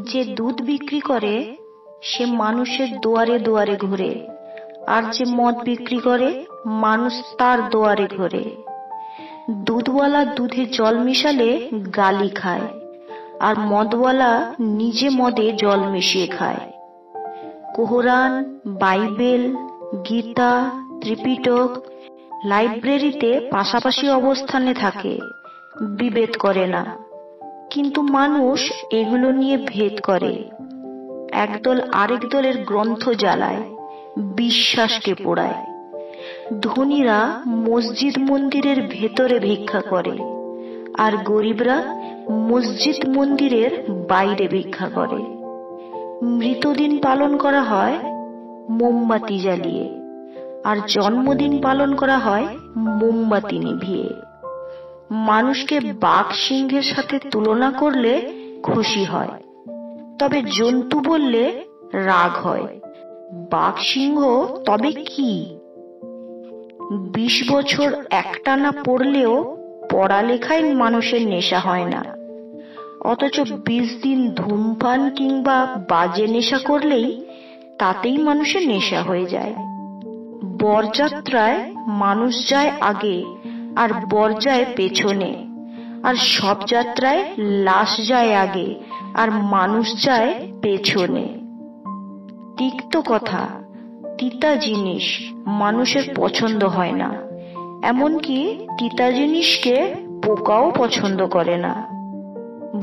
যে দুধ বিক্রি করে সে মানুষের দুয়ারে দুয়ারে ঘুরে, আর যে মদ বিক্রি করে মানুষ তার দুয়ারে ঘোরে। দুধওয়ালা দুধে জল মিশালে গালি খায়, আর মদওয়ালা নিজে মদে জল মিশিয়ে খায়। কোরআন, বাইবেল, গীতা, ত্রিপিটক লাইব্রেরিতে পাশাপাশি অবস্থানে থাকে, বিভেদ করে না। কিন্তু মানুষ এগুলো নিয়ে ভেদ করে। একদল আরেক দলের গ্রন্থ জ্বালায়, বিশ্বাসকে পোড়ায়। ধনীরা মসজিদ মন্দিরের ভেতরে ভিক্ষা করে, আর গরিবরা মসজিদ মন্দিরের বাইরে ভিক্ষা করে। মৃতদিন পালন করা হয় মোমবাতি জ্বালিয়ে, আর জন্মদিন পালন করা হয় মোমবাতি নিভিয়ে। মানুষকে বাঘ সিংহের সাথে তুলনা করলে খুশি হয়, তবে জন্তু বললে রাগ হয়। বাঘ সিংহ তবে কি? 20 বছর একটানা পড়লেও পড়ালেখায় মানুষের নেশা হয় না, অথচ 20 দিন ধূমপান কিংবা বাজে নেশা করলেই তাতেই মানুষের নেশা হয়ে যায়। বরযাত্রায় মানুষ যায় আগে আর বর যায় পেছনে, আর সব যাত্রায় লাশ যায় আগে আর মানুষ যায় পেছনে। তিক্ত কথা, তিতা জিনিস মানুষের পছন্দ হয় না, এমনকি তিতা জিনিসকে পোকাও পছন্দ করে না।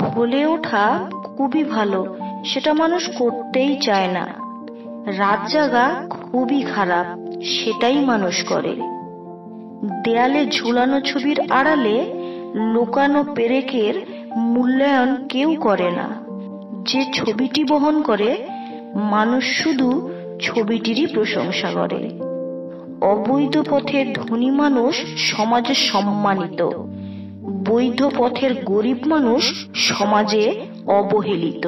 ভুলে ওঠা খুবই ভালো, সেটা মানুষ করতেই চায় না। রাত জাগা খুবই খারাপ, সেটাই মানুষ করে। দেয়ালে ঝুলানো ছবির আড়ালে লুকানো পেরেকের মূল্যায়ন কেউ করে না। যে ছবিটি বহন করে মানুষ শুধু ছবিটিরই প্রশংসা করে। অবৈধ পথের ধনী মানুষ সমাজে সম্মানিত, বৈধ পথের গরিব মানুষ সমাজে অবহেলিত।